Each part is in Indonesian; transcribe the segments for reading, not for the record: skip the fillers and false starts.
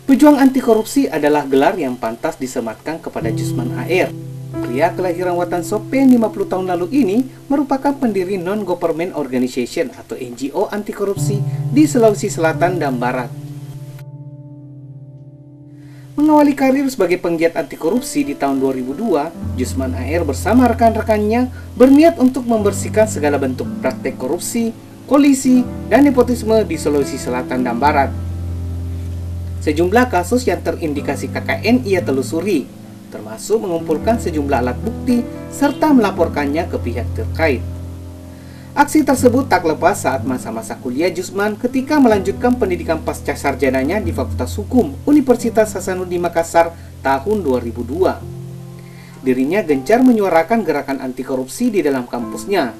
Pejuang anti korupsi adalah gelar yang pantas disematkan kepada Jusman AR. Pria kelahiran Watan Sope 50 tahun lalu ini merupakan pendiri Non-Government Organization atau NGO anti korupsi di Sulawesi Selatan dan Barat. Mengawali karir sebagai penggiat anti korupsi di tahun 2002, Jusman AR bersama rekan-rekannya berniat untuk membersihkan segala bentuk praktek korupsi, kolusi, dan nepotisme di Sulawesi Selatan dan Barat. Sejumlah kasus yang terindikasi KKN ia telusuri, termasuk mengumpulkan sejumlah alat bukti serta melaporkannya ke pihak terkait. Aksi tersebut tak lepas saat masa-masa kuliah Jusman ketika melanjutkan pendidikan pasca sarjananya di Fakultas Hukum Universitas Hasanuddin Makassar tahun 2002. Dirinya gencar menyuarakan gerakan anti korupsi di dalam kampusnya.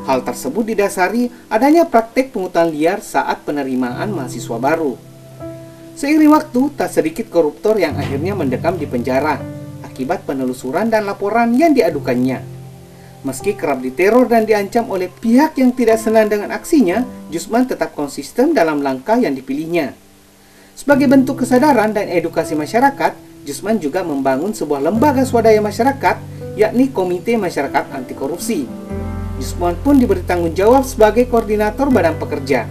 Hal tersebut didasari adanya praktek pungutan liar saat penerimaan mahasiswa baru. Seiring waktu, tak sedikit koruptor yang akhirnya mendekam di penjara akibat penelusuran dan laporan yang diadukannya. Meski kerap diteror dan diancam oleh pihak yang tidak senang dengan aksinya, Jusman tetap konsisten dalam langkah yang dipilihnya. Sebagai bentuk kesadaran dan edukasi masyarakat, Jusman juga membangun sebuah lembaga swadaya masyarakat, yakni Komite Masyarakat Anti Korupsi. Jusman pun diberi tanggung jawab sebagai koordinator badan pekerja.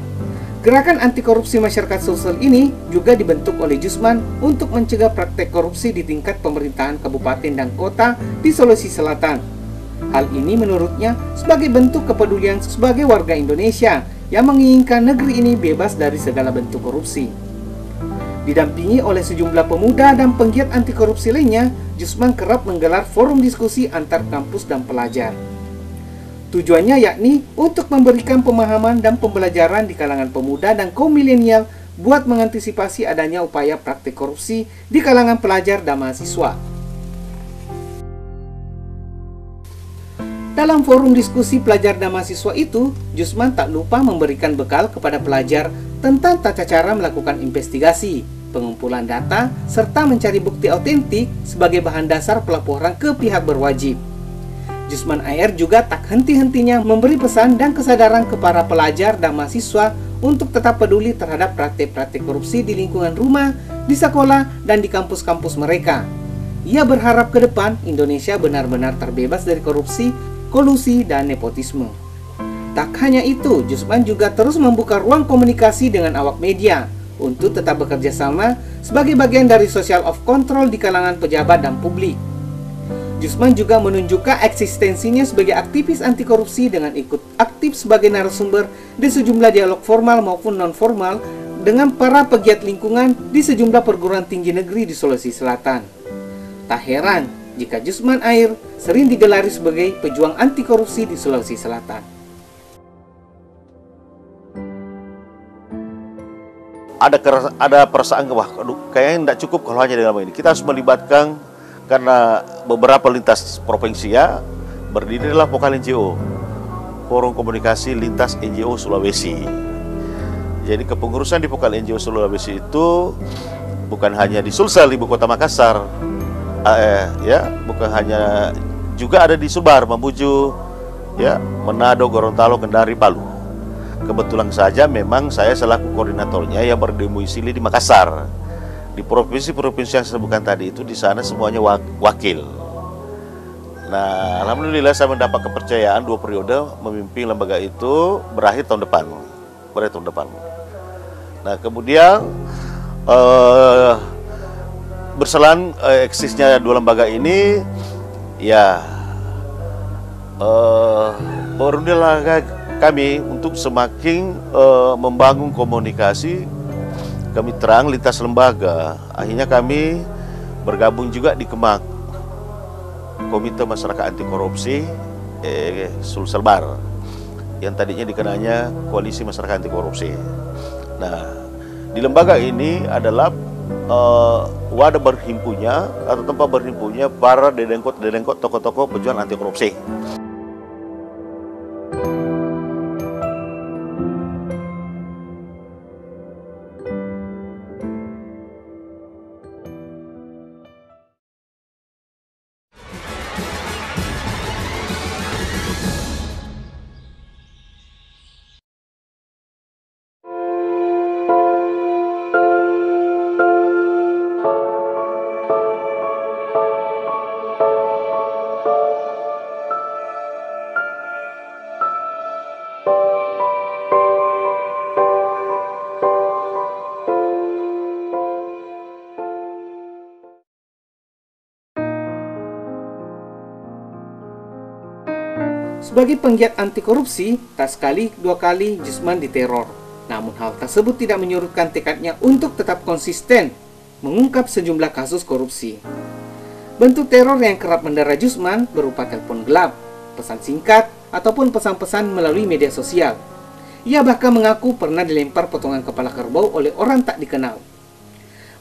Gerakan anti korupsi masyarakat Sulsel ini juga dibentuk oleh Jusman untuk mencegah praktek korupsi di tingkat pemerintahan kabupaten dan kota di Sulawesi Selatan. Hal ini menurutnya sebagai bentuk kepedulian sebagai warga Indonesia yang menginginkan negeri ini bebas dari segala bentuk korupsi. Didampingi oleh sejumlah pemuda dan penggiat anti korupsi lainnya, Jusman kerap menggelar forum diskusi antar kampus dan pelajar. Tujuannya yakni untuk memberikan pemahaman dan pembelajaran di kalangan pemuda dan kaum milenial buat mengantisipasi adanya upaya praktik korupsi di kalangan pelajar dan mahasiswa. Dalam forum diskusi pelajar dan mahasiswa itu, Jusman tak lupa memberikan bekal kepada pelajar tentang tata cara melakukan investigasi, pengumpulan data, serta mencari bukti autentik sebagai bahan dasar pelaporan ke pihak berwajib. Jusman AR juga tak henti-hentinya memberi pesan dan kesadaran kepada pelajar dan mahasiswa untuk tetap peduli terhadap praktik-praktik korupsi di lingkungan rumah, di sekolah, dan di kampus-kampus mereka. Ia berharap ke depan Indonesia benar-benar terbebas dari korupsi, kolusi, dan nepotisme. Tak hanya itu, Jusman juga terus membuka ruang komunikasi dengan awak media untuk tetap bekerja sama sebagai bagian dari social of control di kalangan pejabat dan publik. Jusman juga menunjukkan eksistensinya sebagai aktivis anti korupsi dengan ikut aktif sebagai narasumber di sejumlah dialog formal maupun non-formal dengan para pegiat lingkungan di sejumlah perguruan tinggi negeri di Sulawesi Selatan. Tak heran jika Jusman AR sering digelari sebagai pejuang anti korupsi di Sulawesi Selatan. Ada perasaan wah, kayaknya tidak cukup kalau hanya dengan ini. Kita harus melibatkan, karena beberapa lintas provinsi ya, berdirilah Pokal NGO, Forum Komunikasi Lintas NGO Sulawesi. Jadi kepengurusan di Pokal NGO Sulawesi itu bukan hanya di Sulsel, ibu kota Makassar, ya, bukan hanya, juga ada di Sumbar, Mamuju, ya, Manado, Gorontalo, Kendari, Palu. Kebetulan saja memang saya selaku koordinatornya yang berdomisili di Makassar. Di provinsi-provinsi yang saya sebutkan tadi itu, di sana semuanya wakil. Nah, alhamdulillah saya mendapat kepercayaan 2 periode memimpin lembaga itu berakhir tahun depan. Nah, kemudian berselang eksisnya 2 lembaga ini, ya berundinglah kami untuk semakin membangun komunikasi kemitraan lintas lembaga. Akhirnya kami bergabung juga di KEMAK, Komite Masyarakat Anti Korupsi Sulselbar, yang tadinya dikenalnya Koalisi Masyarakat Anti Korupsi. Nah, di lembaga ini adalah wadah berhimpunnya atau tempat berhimpunnya para dedengkot, tokoh-tokoh pejuang anti korupsi. Sebagai penggiat anti korupsi, tak sekali dua kali Jusman diteror. Namun hal tersebut tidak menyurutkan tekadnya untuk tetap konsisten mengungkap sejumlah kasus korupsi. Bentuk teror yang kerap mendera Jusman berupa telepon gelap, pesan singkat, ataupun pesan-pesan melalui media sosial. Ia bahkan mengaku pernah dilempar potongan kepala kerbau oleh orang tak dikenal.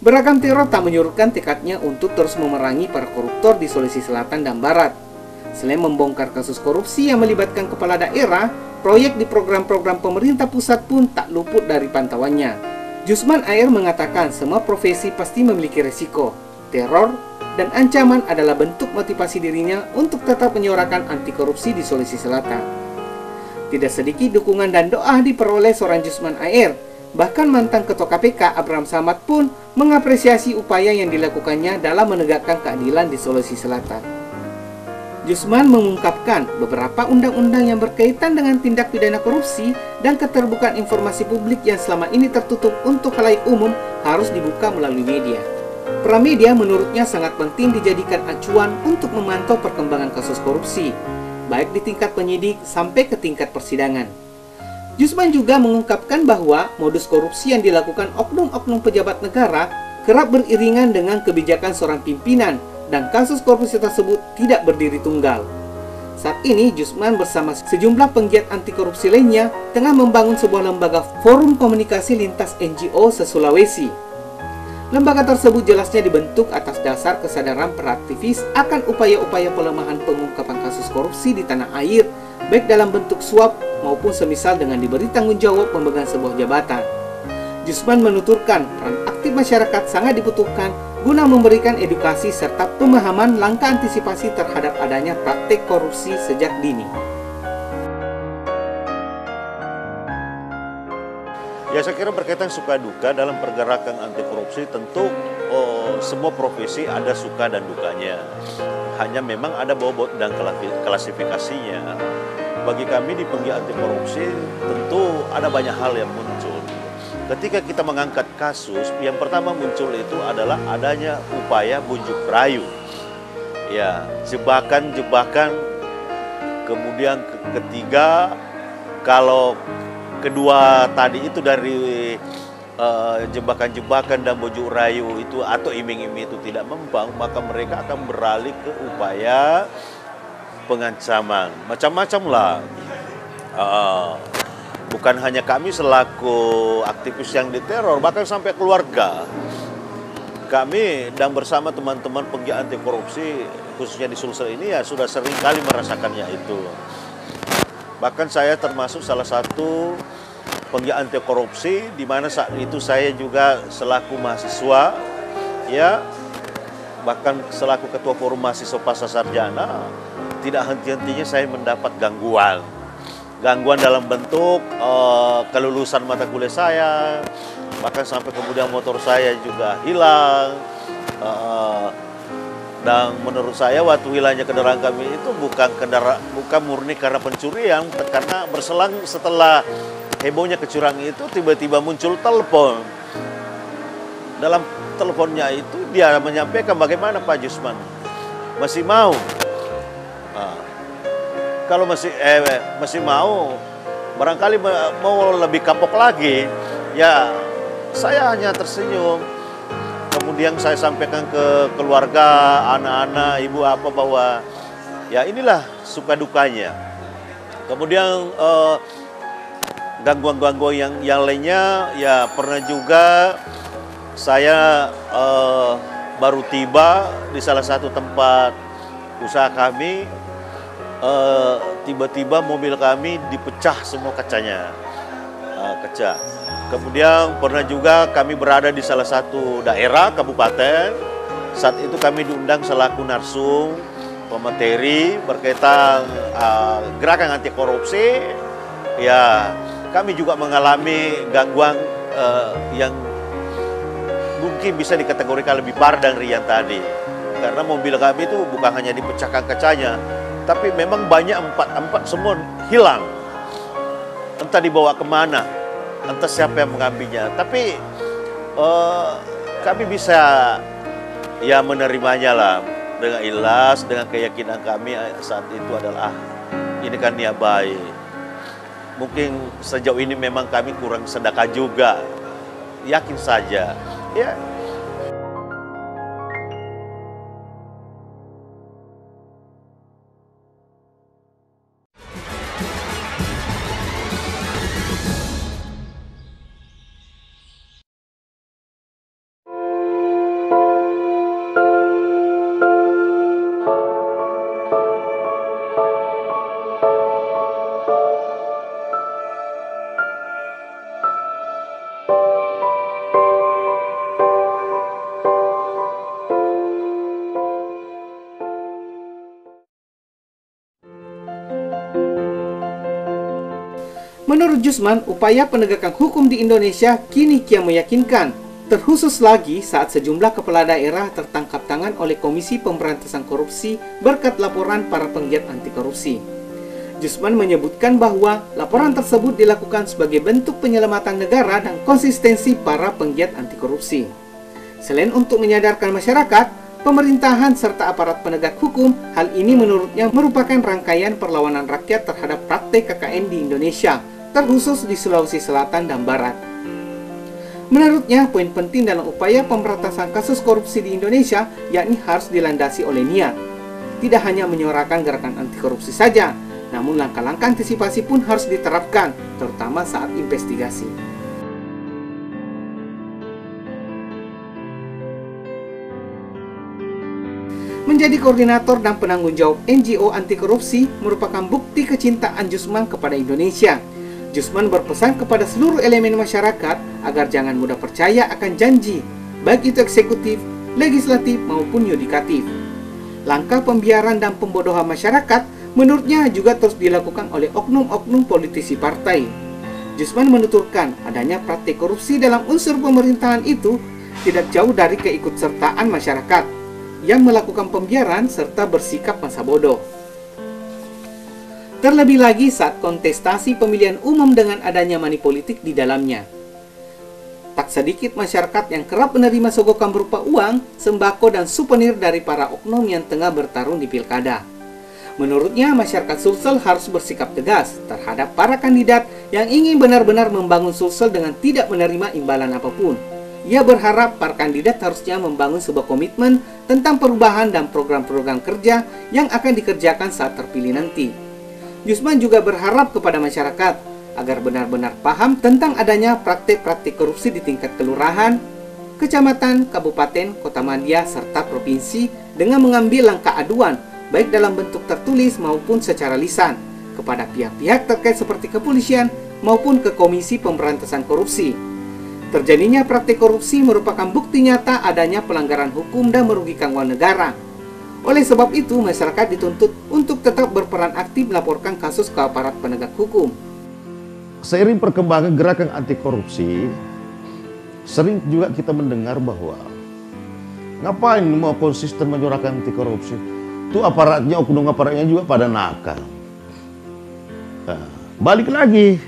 Beragam teror tak menyurutkan tekadnya untuk terus memerangi para koruptor di Sulawesi Selatan dan Barat. Selain membongkar kasus korupsi yang melibatkan kepala daerah, proyek di program-program pemerintah pusat pun tak luput dari pantauannya. Jusman AR mengatakan semua profesi pasti memiliki resiko. Teror dan ancaman adalah bentuk motivasi dirinya untuk tetap menyuarakan anti korupsi di Sulawesi Selatan. Tidak sedikit dukungan dan doa diperoleh seorang Jusman AR. Bahkan mantan Ketua KPK Abraham Samad pun mengapresiasi upaya yang dilakukannya dalam menegakkan keadilan di Sulawesi Selatan. Jusman mengungkapkan beberapa undang-undang yang berkaitan dengan tindak pidana korupsi dan keterbukaan informasi publik yang selama ini tertutup untuk khalayak umum harus dibuka melalui media. Peran media menurutnya sangat penting dijadikan acuan untuk memantau perkembangan kasus korupsi, baik di tingkat penyidik sampai ke tingkat persidangan. Jusman juga mengungkapkan bahwa modus korupsi yang dilakukan oknum-oknum pejabat negara kerap beriringan dengan kebijakan seorang pimpinan dan kasus korupsi tersebut tidak berdiri tunggal. Saat ini, Jusman bersama sejumlah penggiat anti korupsi lainnya tengah membangun sebuah lembaga forum komunikasi lintas NGO se-Sulawesi. Lembaga tersebut jelasnya dibentuk atas dasar kesadaran para aktivis akan upaya-upaya pelemahan pengungkapan kasus korupsi di tanah air, baik dalam bentuk suap maupun semisal dengan diberi tanggung jawab pemegang sebuah jabatan. Jusman menuturkan peran aktif masyarakat sangat dibutuhkan guna memberikan edukasi serta pemahaman langkah antisipasi terhadap adanya praktik korupsi sejak dini. Ya, saya kira berkaitan suka duka dalam pergerakan anti korupsi tentu semua profesi ada suka dan dukanya. Hanya memang ada bobot dan klasifikasinya. Bagi kami di penggiat anti korupsi tentu ada banyak hal yang muncul. Ketika kita mengangkat kasus, yang pertama muncul itu adalah adanya upaya bujuk rayu. Ya, jebakan-jebakan. Kemudian ketiga, kalau kedua tadi itu dari jebakan-jebakan dan bujuk rayu itu atau iming-iming itu tidak mempan, maka mereka akan beralih ke upaya pengancaman. Macam-macam lah. Bukan hanya kami selaku aktivis yang diteror, bahkan sampai keluarga. Kami dan bersama teman-teman penggiat anti korupsi, khususnya di Sulsel ini ya sudah sering kali merasakannya itu. Bahkan saya termasuk salah satu penggiat anti korupsi, di mana saat itu saya juga selaku mahasiswa, ya, bahkan selaku ketua forum mahasiswa pasca sarjana, tidak henti-hentinya saya mendapat gangguan. Gangguan dalam bentuk kelulusan mata kuliah saya, bahkan sampai kemudian motor saya juga hilang. Dan menurut saya waktu hilangnya kendaraan kami itu bukan murni karena pencurian, karena berselang setelah hebohnya kecurangan itu tiba-tiba muncul telepon. Dalam teleponnya itu dia menyampaikan, bagaimana Pak Jusman, masih mau? Kalau masih mau, barangkali mau lebih kapok lagi, ya saya hanya tersenyum. Kemudian saya sampaikan ke keluarga, anak-anak, ibu apa, bahwa ya inilah suka dukanya. Kemudian gangguan-gangguan yang lainnya, ya pernah juga saya baru tiba di salah satu tempat usaha kami. Tiba-tiba mobil kami dipecah semua kacanya, kaca. Kemudian pernah juga kami berada di salah satu daerah kabupaten. Saat itu kami diundang selaku narsum pemateri berkaitan gerakan anti korupsi. Ya, kami juga mengalami gangguan yang mungkin bisa dikategorikan lebih parah dari yang tadi. Karena mobil kami itu bukan hanya dipecahkan kacanya, tapi memang banyak empat semua hilang. Entah dibawa kemana, entah siapa yang mengambilnya. Tapi kami bisa ya menerimanya lah dengan ikhlas, dengan keyakinan kami saat itu adalah ini kan niat baik. Mungkin sejauh ini memang kami kurang sedekah juga. Yakin saja. Ya. Menurut Jusman, upaya penegakan hukum di Indonesia kini kian meyakinkan, terkhusus lagi saat sejumlah kepala daerah tertangkap tangan oleh Komisi Pemberantasan Korupsi berkat laporan para penggiat anti korupsi. Jusman menyebutkan bahwa laporan tersebut dilakukan sebagai bentuk penyelamatan negara dan konsistensi para penggiat anti korupsi. Selain untuk menyadarkan masyarakat, pemerintahan serta aparat penegak hukum, hal ini menurutnya merupakan rangkaian perlawanan rakyat terhadap praktek KKN di Indonesia, terkhusus di Sulawesi Selatan dan Barat. Menurutnya, poin penting dalam upaya pemberantasan kasus korupsi di Indonesia yakni harus dilandasi oleh niat. Tidak hanya menyuarakan gerakan anti korupsi saja, namun langkah-langkah antisipasi pun harus diterapkan, terutama saat investigasi. Menjadi koordinator dan penanggung jawab NGO anti korupsi merupakan bukti kecintaan Jusman kepada Indonesia. Jusman berpesan kepada seluruh elemen masyarakat agar jangan mudah percaya akan janji, baik itu eksekutif, legislatif, maupun yudikatif. Langkah pembiaran dan pembodohan masyarakat menurutnya juga terus dilakukan oleh oknum-oknum politisi partai. Jusman menuturkan adanya praktik korupsi dalam unsur pemerintahan itu tidak jauh dari keikutsertaan masyarakat yang melakukan pembiaran serta bersikap masa bodoh. Terlebih lagi saat kontestasi pemilihan umum dengan adanya money politik di dalamnya. Tak sedikit masyarakat yang kerap menerima sogokan berupa uang, sembako, dan souvenir dari para oknum yang tengah bertarung di pilkada. Menurutnya, masyarakat Sulsel harus bersikap tegas terhadap para kandidat yang ingin benar-benar membangun Sulsel dengan tidak menerima imbalan apapun. Ia berharap para kandidat harusnya membangun sebuah komitmen tentang perubahan dan program-program kerja yang akan dikerjakan saat terpilih nanti. Jusman juga berharap kepada masyarakat agar benar-benar paham tentang adanya praktik-praktik korupsi di tingkat kelurahan, kecamatan, kabupaten, kota madya, serta provinsi dengan mengambil langkah aduan baik dalam bentuk tertulis maupun secara lisan kepada pihak-pihak terkait seperti kepolisian maupun ke Komisi Pemberantasan Korupsi. Terjadinya praktik korupsi merupakan bukti nyata adanya pelanggaran hukum dan merugikan uang negara. Oleh sebab itu, masyarakat dituntut untuk tetap berperan aktif melaporkan kasus ke aparat penegak hukum. Seiring perkembangan gerakan anti korupsi, sering juga kita mendengar bahwa ngapain mau konsisten menyuarakan anti korupsi? Itu aparatnya, oknum aparatnya juga pada nakal. Nah, balik lagi,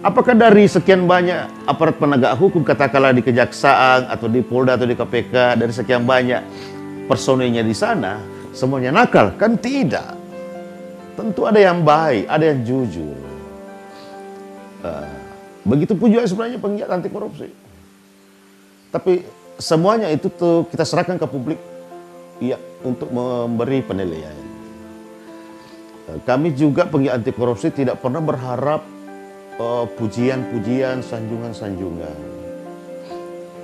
apakah dari sekian banyak aparat penegak hukum, katakanlah di Kejaksaan atau di Polda atau di KPK, dari sekian banyak personilnya di sana, semuanya nakal? Kan tidak. Tentu ada yang baik, ada yang jujur. Begitupun juga sebenarnya penggiat anti korupsi. Tapi semuanya itu tuh kita serahkan ke publik ya, untuk memberi penilaian. Kami juga penggiat anti korupsi tidak pernah berharap pujian-pujian, sanjungan-sanjungan.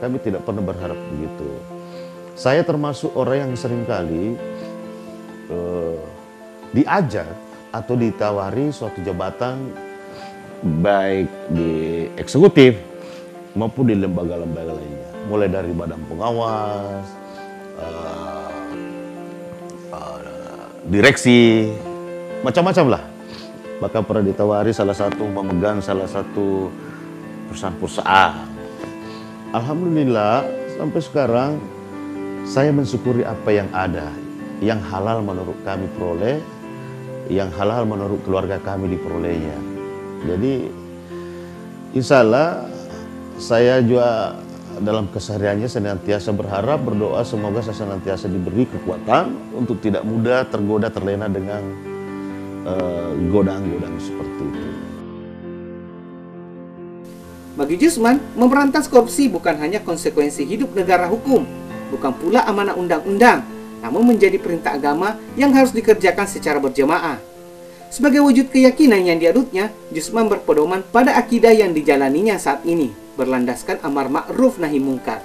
Kami tidak pernah berharap begitu. Saya termasuk orang yang seringkali diajak atau ditawari suatu jabatan baik di eksekutif maupun di lembaga-lembaga lainnya. Mulai dari badan pengawas, direksi, macam-macam lah. Bahkan pernah ditawari salah satu memegang salah satu perusahaan-perusahaan. Alhamdulillah sampai sekarang saya mensyukuri apa yang ada, yang halal menurut kami peroleh, yang halal menurut keluarga kami diperolehnya. Jadi insya Allah saya juga dalam kesehariannya senantiasa berharap, berdoa semoga saya senantiasa diberi kekuatan untuk tidak mudah tergoda, terlena dengan godaan-godaan seperti itu. Bagi Jusman, memberantas korupsi bukan hanya konsekuensi hidup negara hukum, bukan pula amanah undang-undang, namun menjadi perintah agama yang harus dikerjakan secara berjamaah. Sebagai wujud keyakinan yang dianutnya, Jusman berpedoman pada akidah yang dijalaninya saat ini, berlandaskan amar ma'ruf nahi mungkar.